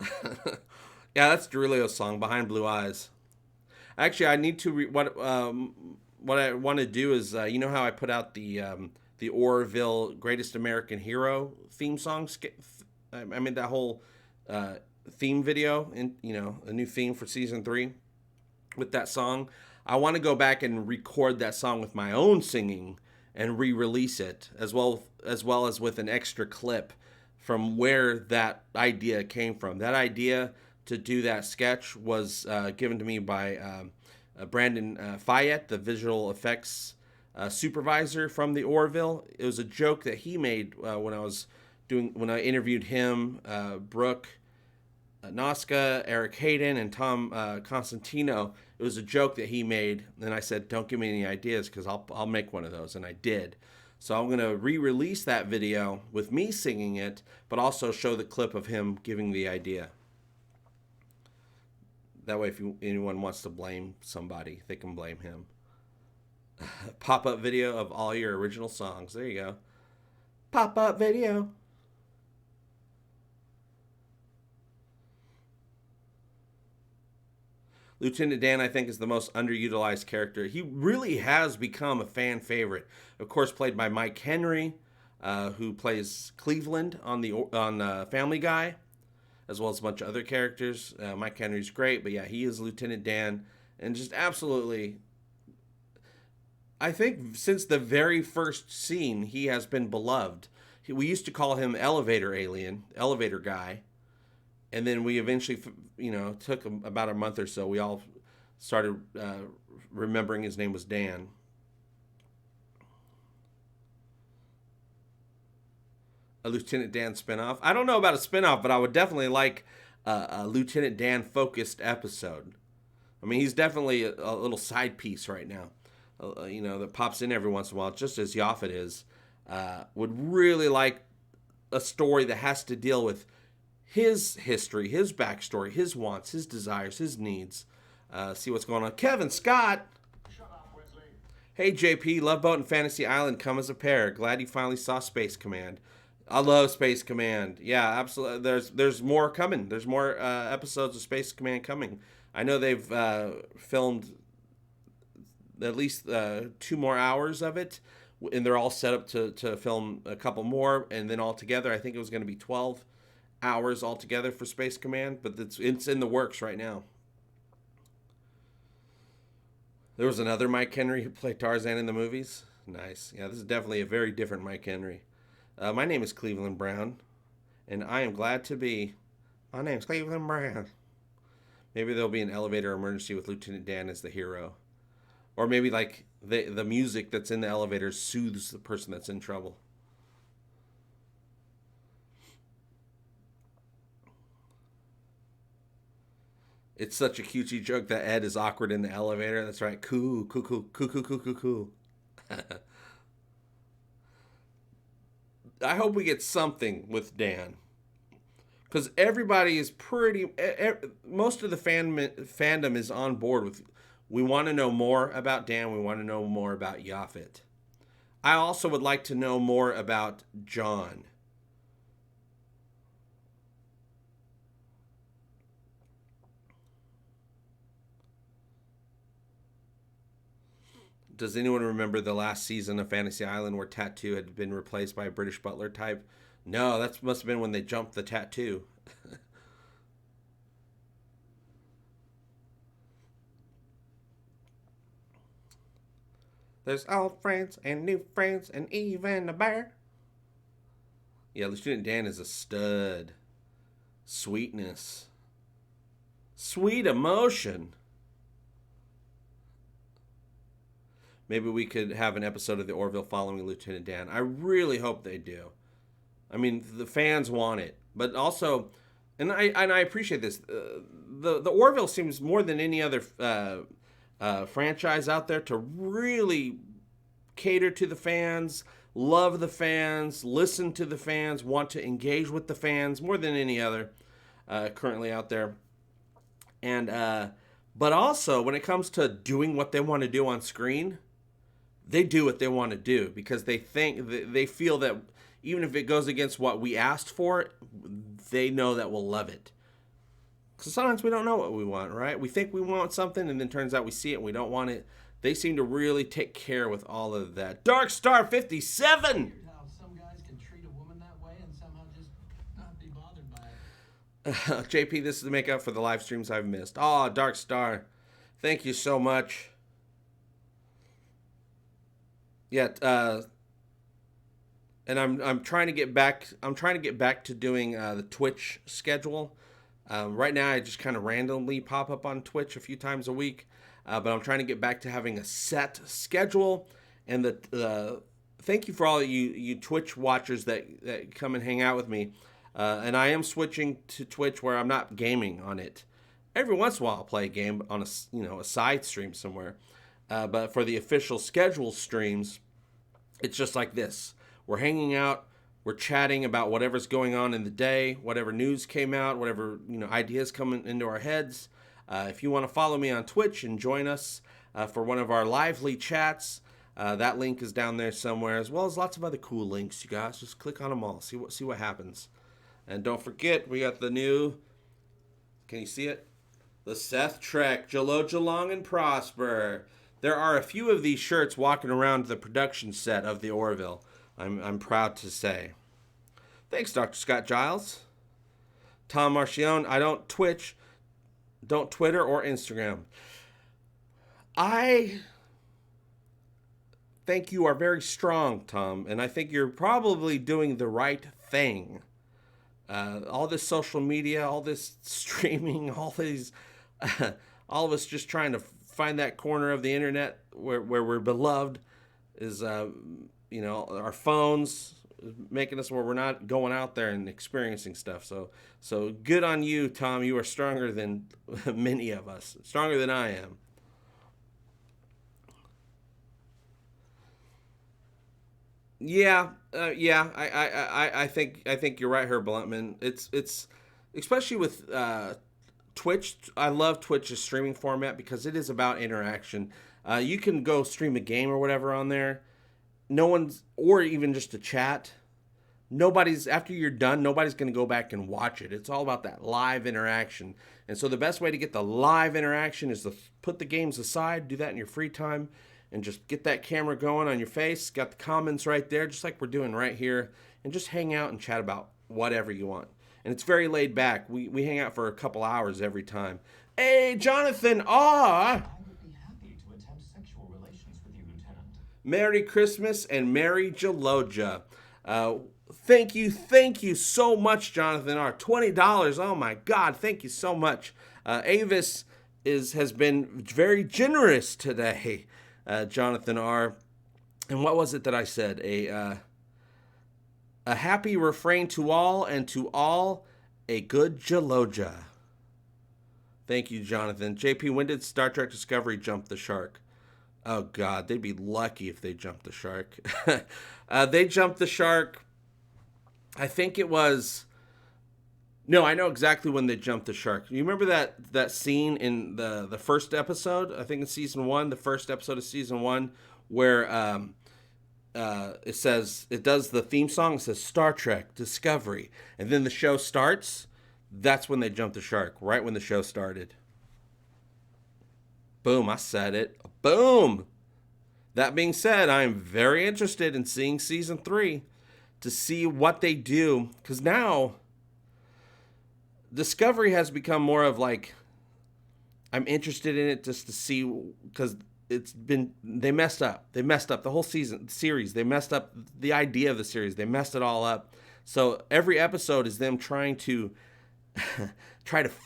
Yeah, that's Derelio's song, Behind Blue Eyes. Actually, I need to what I want to do is, you know how I put out the Orville Greatest American Hero theme song? I mean, that whole theme video, and a new theme for season 3 with that song. I want to go back and record that song with my own singing and re-release it, as well as with an extra clip from where that idea came from. That idea to do that sketch was given to me by Brandon Fayette, the visual effects supervisor from the Orville. It was a joke that he made when I interviewed him, Brooke Noska, Eric Hayden, and Tom Constantino. It was a joke that he made, and I said, don't give me any ideas because I'll make one of those, and I did. So I'm going to re-release that video with me singing it, but also show the clip of him giving the idea. That way, if anyone wants to blame somebody, they can blame him. Pop-up video of all your original songs. There you go. Pop-up video. Lieutenant Dan, I think, is the most underutilized character. He really has become a fan favorite. Of course, played by Mike Henry, who plays Cleveland on Family Guy, as well as a bunch of other characters. Mike Henry's great, but yeah, he is Lieutenant Dan, and just absolutely, I think since the very first scene, he has been beloved. We used to call him Elevator Alien, Elevator Guy. And then we eventually, took about a month or so. We all started remembering his name was Dan. A Lieutenant Dan spinoff. I don't know about a spinoff, but I would definitely like a Lieutenant Dan focused episode. I mean, he's definitely a little side piece right now, that pops in every once in a while, just as Yaphet is. Would really like a story that has to deal with his history, his backstory, his wants, his desires, his needs. See what's going on. Kevin Scott. Shut up, Wesley. Hey, JP. Love Boat and Fantasy Island come as a pair. Glad you finally saw Space Command. I love Space Command. Yeah, absolutely. There's more coming. There's more episodes of Space Command coming. I know they've filmed at least 2 more hours of it, and they're all set up to film a couple more, and then altogether, I think it was going to be 12 hours altogether for Space Command, but it's in the works right now. There was another Mike Henry who played Tarzan in the movies. Nice. Yeah, this is definitely a very different Mike Henry. My name is Cleveland Brown, and I am glad to be. My name's Cleveland Brown. Maybe there'll be an elevator emergency with Lieutenant Dan as the hero, or maybe like the music that's in the elevator soothes the person that's in trouble. It's such a cutesy joke that Ed is awkward in the elevator. That's right. Cool. I hope we get something with Dan. Because everybody is most of the fandom is on board with, we want to know more about Dan. We want to know more about Yaphet. I also would like to know more about John. Does anyone remember the last season of Fantasy Island where Tattoo had been replaced by a British butler type? No, that must have been when they jumped the Tattoo. There's old friends and new friends and even a bear. Yeah, Lieutenant Dan is a stud. Sweetness. Sweet emotion. Maybe we could have an episode of the Orville following Lieutenant Dan. I really hope they do. I mean, the fans want it, but also, and I appreciate this. The Orville seems more than any other franchise out there to really cater to the fans, love the fans, listen to the fans, want to engage with the fans more than any other currently out there. And but also when it comes to doing what they want to do on screen, they do what they want to do because they feel that even if it goes against what we asked for, they know that we'll love it. Because sometimes we don't know what we want, right? We think we want something, and then turns out we see it and we don't want it. They seem to really take care with all of that. Dark Star 57! Weird how some guys can treat a woman that way and somehow just not be bothered by JP, this is to make up for the live streams I've missed. Oh, Dark Star, thank you so much. Yeah, and I'm trying to get back. I'm trying to get back to doing the Twitch schedule. Right now, I just kind of randomly pop up on Twitch a few times a week, but I'm trying to get back to having a set schedule. And thank you for all you Twitch watchers that come and hang out with me. And I am switching to Twitch where I'm not gaming on it. Every once in a while, I'll play a game on a side stream somewhere. But for the official schedule streams, it's just like this. We're hanging out, we're chatting about whatever's going on in the day, whatever news came out, whatever ideas coming into our heads. If you want to follow me on Twitch and join us for one of our lively chats, that link is down there somewhere, as well as lots of other cool links. You guys just click on them all, see what happens. And don't forget, we got the new. Can you see it? The Seth Trek, Jalo Long and Prosper. There are a few of these shirts walking around the production set of the Orville. I'm proud to say. Thanks, Dr. Scott Giles. Tom Marcione, I don't Twitch, don't Twitter or Instagram. I think you are very strong, Tom, and I think you're probably doing the right thing. All this social media, all this streaming, all these, all of us just trying to find that corner of the internet where we're beloved is, our phones making us where we're not going out there and experiencing stuff. So good on you, Tom. You are stronger than many of us, stronger than I am. Yeah. I think you're right, Herb Bluntman. It's especially with Twitch. I love Twitch's streaming format because it is about interaction. You can go stream a game or whatever on there. No one's, or even just a chat. After you're done, nobody's going to go back and watch it. It's all about that live interaction. And so the best way to get the live interaction is to put the games aside, do that in your free time, and just get that camera going on your face. Got the comments right there, just like we're doing right here, and just hang out and chat about whatever you want. And it's very laid back. We hang out for a couple hours every time. Hey, Jonathan, I would be happy to attempt sexual relations with you, Lieutenant. Merry Christmas and Merry Jaloja. Thank you so much, Jonathan R. $20. Oh my God, thank you so much. Avis has been very generous today, Jonathan R. And what was it that I said? A happy refrain to all, and to all a good Jaloja. Thank you, Jonathan. JP, when did Star Trek Discovery jump the shark? Oh God, they'd be lucky if they jumped the shark. They jumped the shark. I think it was. No, I know exactly when they jumped the shark. You remember that scene in the first episode? I think in season 1, the first episode of season 1, where it does the theme song. It says Star Trek Discovery, and then the show starts. That's when they jumped the shark. Right when the show started. Boom! I said it. Boom. That being said, I am very interested in seeing season 3 to see what they do, because now Discovery has become more of like, I'm interested in it just to see, because they messed up the whole series. They messed up the idea of the series. They messed it all up. So every episode is them trying to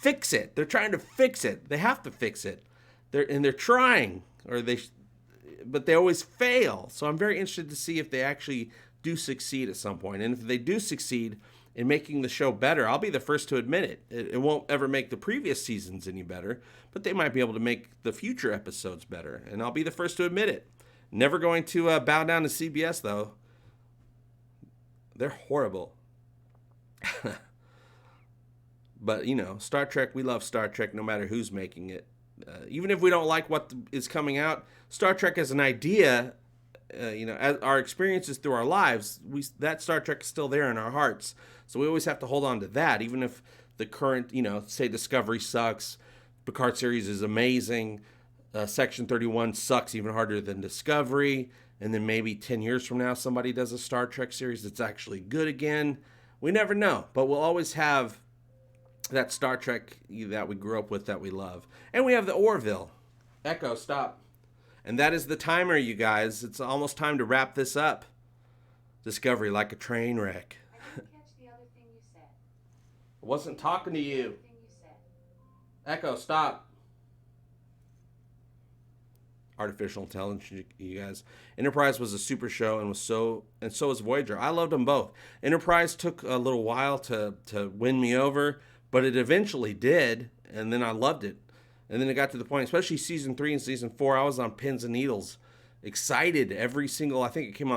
fix it. They're trying to fix it. They have to fix it. They're trying, but they always fail. So I'm very interested to see if they actually do succeed at some point. And if they do succeed in making the show better, I'll be the first to admit it. It won't ever make the previous seasons any better, but they might be able to make the future episodes better. And I'll be the first to admit it. Never going to bow down to CBS, though. They're horrible. But, Star Trek, we love Star Trek no matter who's making it. Even if we don't like what is coming out, Star Trek as an idea, as our experiences through our lives, that Star Trek is still there in our hearts. So we always have to hold on to that, even if the current, say Discovery sucks, Picard series is amazing, Section 31 sucks even harder than Discovery, and then maybe 10 years from now somebody does a Star Trek series that's actually good again. We never know, but we'll always have that Star Trek that we grew up with, that we love. And we have the Orville. Echo, stop. And that is the timer, you guys. It's almost time to wrap this up. Discovery like a train wreck. I didn't catch the other thing you said. I wasn't talking to you. Thing you said. Echo, stop. Artificial intelligence, you guys. Enterprise was a super show, and so was Voyager. I loved them both. Enterprise took a little while to win me over, but it eventually did, and then I loved it. And then it got to the point, especially season 3 and season 4, I was on pins and needles, excited every single. I think it came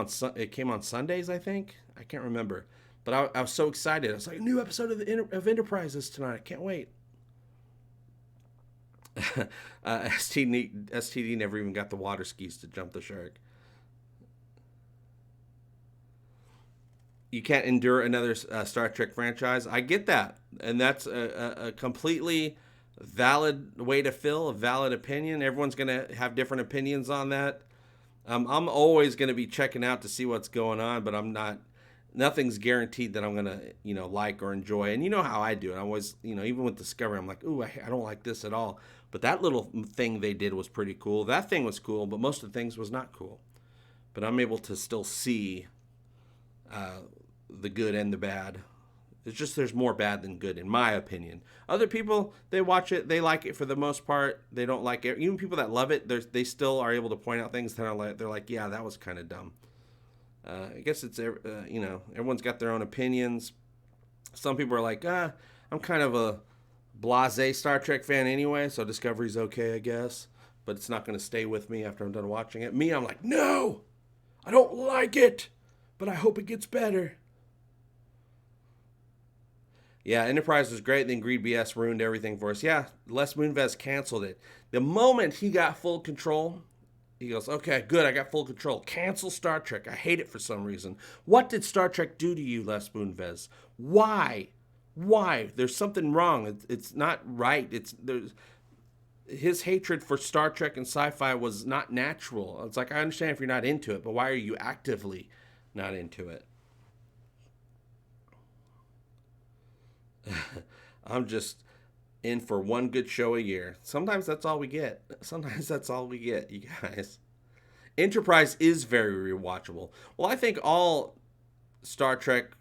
on Sundays. I think, I can't remember, but I was so excited. I was like, a new episode of Enterprise is tonight. I can't wait. STD never even got the water skis to jump the shark. You can't endure another Star Trek franchise. I get that, and that's a completely valid way to feel, a valid opinion. Everyone's gonna have different opinions on that. I'm always gonna be checking out to see what's going on, but I'm not. Nothing's guaranteed that I'm gonna, like or enjoy. And you know how I do it. I always, even with Discovery, I'm like, ooh, I don't like this at all. But that little thing they did was pretty cool. That thing was cool, but most of the things was not cool. But I'm able to still see the good and the bad. It's just there's more bad than good, in my opinion. Other people, they watch it, they like it for the most part. They don't like it. Even people that love it, they still are able to point out things that are like, they're like, yeah, that was kind of dumb. I guess it's, everyone's got their own opinions. Some people are like, I'm kind of a blasé Star Trek fan anyway, so Discovery's okay, I guess. But it's not going to stay with me after I'm done watching it. Me, I'm like, no, I don't like it, but I hope it gets better. Yeah, Enterprise was great, then Greed BS ruined everything for us. Yeah, Les Moonves canceled it. The moment he got full control, he goes, okay, good, I got full control. Cancel Star Trek. I hate it for some reason. What did Star Trek do to you, Les Moonves? Why? There's something wrong. It's not right. His hatred for Star Trek and sci-fi was not natural. It's like, I understand if you're not into it, but why are you actively not into it? I'm just in for one good show a year. Sometimes that's all we get. You guys. Enterprise is very rewatchable. Well, I think all Star Trek,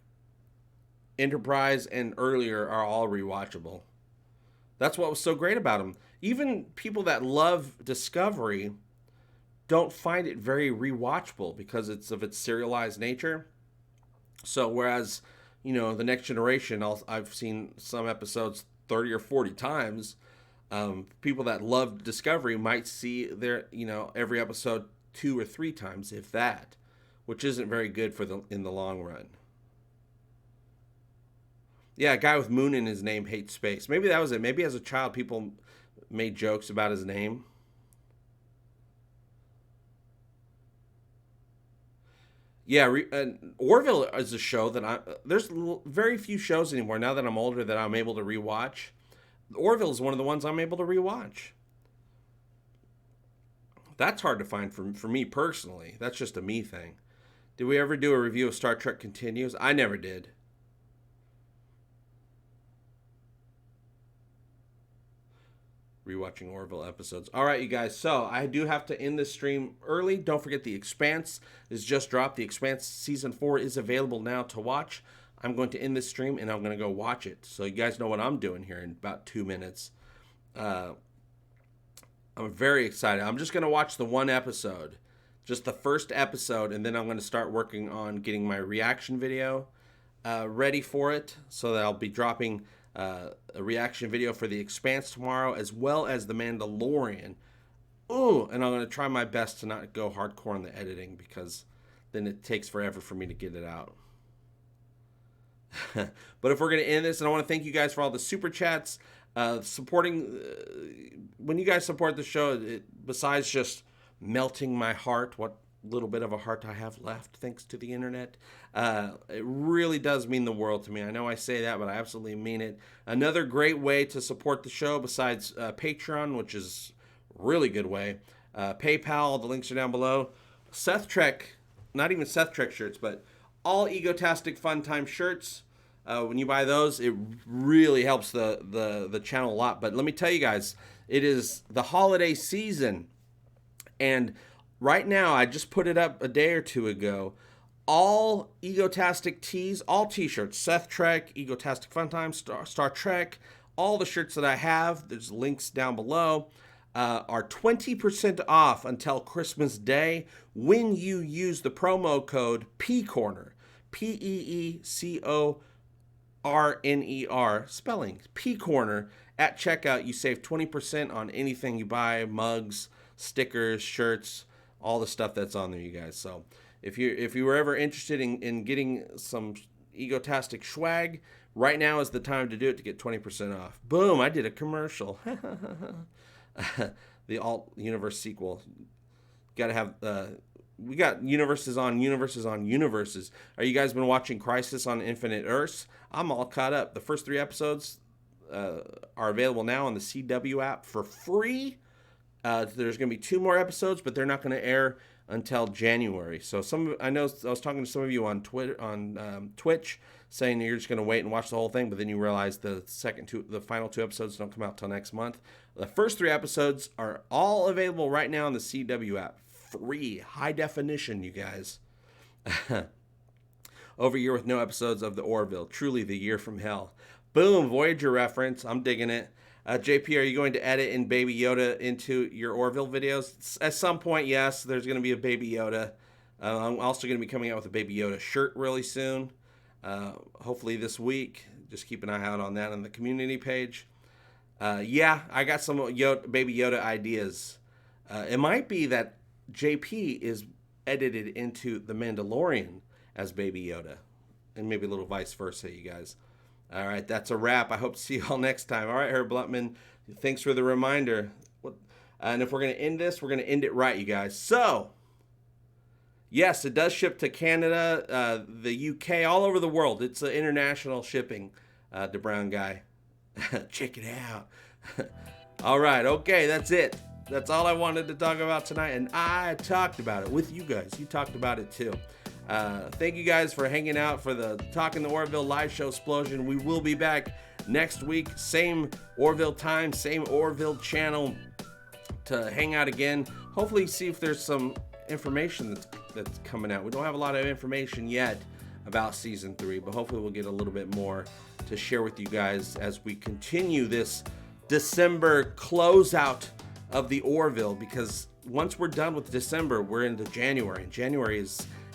Enterprise, and earlier are all rewatchable. That's what was so great about them. Even people that love Discovery don't find it very rewatchable because of its serialized nature. So whereas, The Next Generation, I've seen some episodes 30 or 40 times. People that love Discovery might see their, every episode 2 or 3 times, if that, which isn't very good in the long run. Yeah, a guy with Moon in his name hates space. Maybe that was it. Maybe as a child, people made jokes about his name. Yeah, Orville is a show that there's very few shows anymore now that I'm older that I'm able to rewatch. Orville is one of the ones I'm able to rewatch. That's hard to find for me personally. That's just a me thing. Did we ever do a review of Star Trek Continues? I never did. Rewatching Orville episodes. All right, you guys. So I do have to end this stream early. Don't forget The Expanse is just dropped. The Expanse Season 4 is available now to watch. I'm going to end this stream and I'm going to go watch it. So you guys know what I'm doing here in about 2 minutes. I'm very excited. I'm just going to watch the one episode. Just the first episode. And then I'm going to start working on getting my reaction video ready for it. So that I'll be dropping a reaction video for The Expanse tomorrow, as well as The Mandalorian. Ooh, and I'm going to try my best to not go hardcore on the editing, because then it takes forever for me to get it out. But if we're going to end this, and I want to thank you guys for all the super chats, supporting. When you guys support the show, besides just melting my heart, what little bit of a heart I have left thanks to the internet, it really does mean the world to me. I know I say that, but I absolutely mean it. Another great way to support the show besides Patreon, which is a really good way, PayPal, the links are down below. Seth Trek, not even Seth Trek shirts, but all Egotastic FunTime shirts. When you buy those, it really helps the channel a lot. But let me tell you guys, it is the holiday season, and right now, I just put it up a day or two ago. All Egotastic tees, all t-shirts, Seth Trek, Egotastic FunTimes, Star Trek, all the shirts that I have, there's links down below, are 20% off until Christmas Day when you use the promo code PEECORNER, PEECORNER, spelling, PEECORNER. At checkout, you save 20% on anything you buy, mugs, stickers, shirts, all the stuff that's on there, you guys. So if you were ever interested in getting some Egotastic swag, right now is the time to do it to get 20% off. Boom, I did a commercial. The alt universe sequel. Got to have we got universes on universes on universes. Are you guys been watching Crisis on Infinite Earths? I'm all caught up. The first 3 episodes are available now on the CW app for free. There's going to be 2 more episodes, but they're not going to air until January. So I know I was talking to some of you on Twitter, on Twitch, saying you're just going to wait and watch the whole thing, but then you realize the final 2 episodes don't come out till next month. The first 3 episodes are all available right now on the CW app, free, high definition, you guys. Over a year with no episodes of the Orville, truly the year from hell. Boom, Voyager reference. I'm digging it. JP, are you going to edit in Baby Yoda into your Orville videos? At some point, yes. There's going to be a Baby Yoda. I'm also going to be coming out with a Baby Yoda shirt really soon. Hopefully this week. Just keep an eye out on that on the community page. Yeah, I got some Baby Yoda ideas. It might be that JP is edited into The Mandalorian as Baby Yoda. And maybe a little vice versa, you guys. All right, that's a wrap. I hope to see you all next time. All right, Herb Blutman, thanks for the reminder. And if we're going to end this, we're going to end it right, you guys. So, yes, it does ship to Canada, the UK, all over the world. It's international shipping, the brown guy. Check it out. All right, okay, that's it. That's all I wanted to talk about tonight, and I talked about it with you guys. You talked about it too. Thank you guys for hanging out for the Talking the Orville live show Splosion. We will be back next week. Same Orville time, same Orville channel to hang out again. Hopefully see if there's some information that's coming out. We don't have a lot of information yet about season 3, but hopefully we'll get a little bit more to share with you guys as we continue this December closeout of the Orville, because once we're done with December, we're into January, and January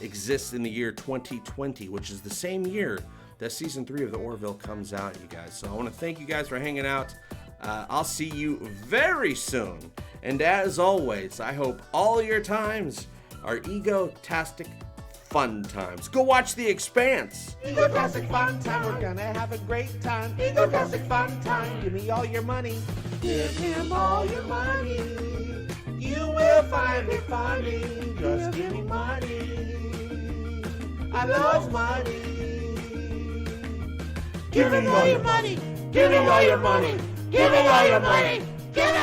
exists in the year 2020, which is the same year that season 3 of the Orville comes out, you guys. So I want to thank you guys for hanging out. I'll see you very soon. And as always, I hope all your times are Egotastic fun times. Go watch The Expanse. Egotastic fun time, we're gonna have a great time. Egotastic fun time, give me all your money. Give him all your money. You will find it funny. Just give me money. I love money. Give me all your money. Give me all your money. Give me all your money. Give me